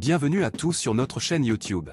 Bienvenue à tous sur notre chaîne YouTube.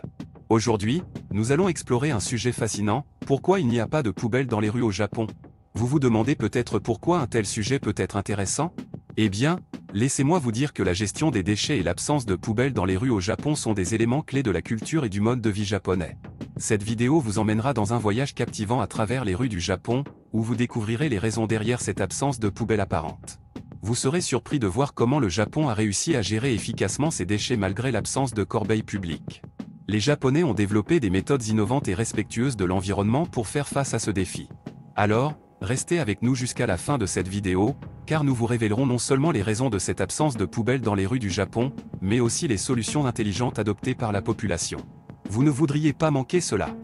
Aujourd'hui, nous allons explorer un sujet fascinant, pourquoi il n'y a pas de poubelles dans les rues au Japon. Vous vous demandez peut-être pourquoi un tel sujet peut être intéressant? Eh bien, laissez-moi vous dire que la gestion des déchets et l'absence de poubelles dans les rues au Japon sont des éléments clés de la culture et du mode de vie japonais. Cette vidéo vous emmènera dans un voyage captivant à travers les rues du Japon, où vous découvrirez les raisons derrière cette absence de poubelles apparente. Vous serez surpris de voir comment le Japon a réussi à gérer efficacement ses déchets malgré l'absence de corbeilles publiques. Les Japonais ont développé des méthodes innovantes et respectueuses de l'environnement pour faire face à ce défi. Alors, restez avec nous jusqu'à la fin de cette vidéo, car nous vous révélerons non seulement les raisons de cette absence de poubelles dans les rues du Japon, mais aussi les solutions intelligentes adoptées par la population. Vous ne voudriez pas manquer cela.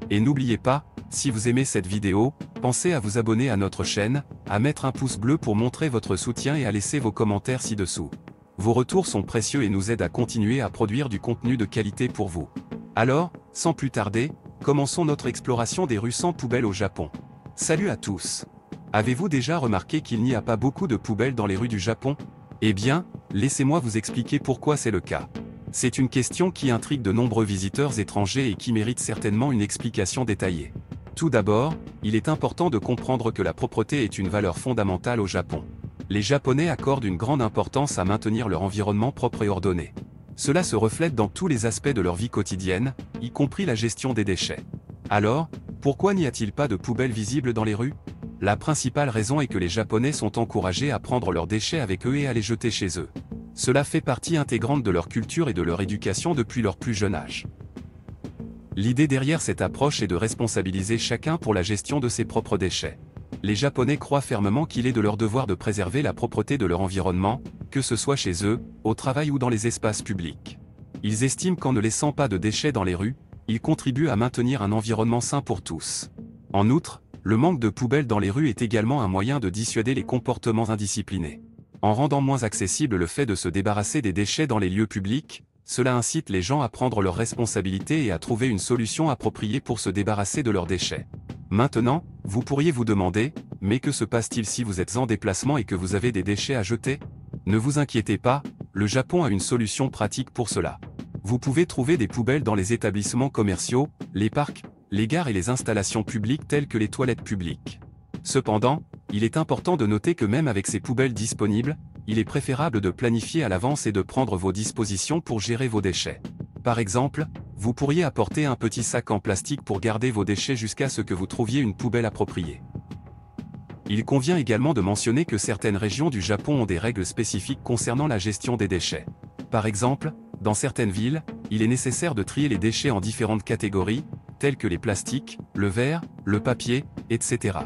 Et n'oubliez pas, si vous aimez cette vidéo, pensez à vous abonner à notre chaîne, à mettre un pouce bleu pour montrer votre soutien et à laisser vos commentaires ci-dessous. Vos retours sont précieux et nous aident à continuer à produire du contenu de qualité pour vous. Alors, sans plus tarder, commençons notre exploration des rues sans poubelles au Japon. Salut à tous! Avez-vous déjà remarqué qu'il n'y a pas beaucoup de poubelles dans les rues du Japon? Eh bien, laissez-moi vous expliquer pourquoi c'est le cas. C'est une question qui intrigue de nombreux visiteurs étrangers et qui mérite certainement une explication détaillée. Tout d'abord, il est important de comprendre que la propreté est une valeur fondamentale au Japon. Les Japonais accordent une grande importance à maintenir leur environnement propre et ordonné. Cela se reflète dans tous les aspects de leur vie quotidienne, y compris la gestion des déchets. Alors, pourquoi n'y a-t-il pas de poubelles visibles dans les rues? La principale raison est que les Japonais sont encouragés à prendre leurs déchets avec eux et à les jeter chez eux. Cela fait partie intégrante de leur culture et de leur éducation depuis leur plus jeune âge. L'idée derrière cette approche est de responsabiliser chacun pour la gestion de ses propres déchets. Les Japonais croient fermement qu'il est de leur devoir de préserver la propreté de leur environnement, que ce soit chez eux, au travail ou dans les espaces publics. Ils estiment qu'en ne laissant pas de déchets dans les rues, ils contribuent à maintenir un environnement sain pour tous. En outre, le manque de poubelles dans les rues est également un moyen de dissuader les comportements indisciplinés. En rendant moins accessible le fait de se débarrasser des déchets dans les lieux publics, cela incite les gens à prendre leurs responsabilités et à trouver une solution appropriée pour se débarrasser de leurs déchets. Maintenant, vous pourriez vous demander, mais que se passe-t-il si vous êtes en déplacement et que vous avez des déchets à jeter? Ne vous inquiétez pas, le Japon a une solution pratique pour cela. Vous pouvez trouver des poubelles dans les établissements commerciaux, les parcs, les gares et les installations publiques telles que les toilettes publiques. Cependant, il est important de noter que même avec ces poubelles disponibles, il est préférable de planifier à l'avance et de prendre vos dispositions pour gérer vos déchets. Par exemple, vous pourriez apporter un petit sac en plastique pour garder vos déchets jusqu'à ce que vous trouviez une poubelle appropriée. Il convient également de mentionner que certaines régions du Japon ont des règles spécifiques concernant la gestion des déchets. Par exemple, dans certaines villes, il est nécessaire de trier les déchets en différentes catégories, telles que les plastiques, le verre, le papier, etc.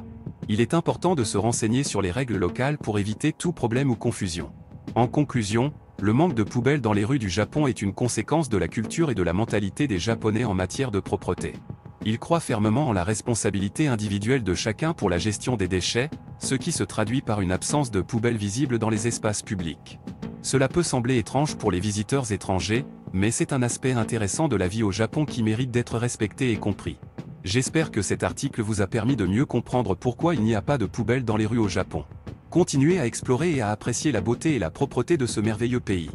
Il est important de se renseigner sur les règles locales pour éviter tout problème ou confusion. En conclusion, le manque de poubelles dans les rues du Japon est une conséquence de la culture et de la mentalité des Japonais en matière de propreté. Ils croient fermement en la responsabilité individuelle de chacun pour la gestion des déchets, ce qui se traduit par une absence de poubelles visibles dans les espaces publics. Cela peut sembler étrange pour les visiteurs étrangers, mais c'est un aspect intéressant de la vie au Japon qui mérite d'être respecté et compris. J'espère que cet article vous a permis de mieux comprendre pourquoi il n'y a pas de poubelles dans les rues au Japon. Continuez à explorer et à apprécier la beauté et la propreté de ce merveilleux pays.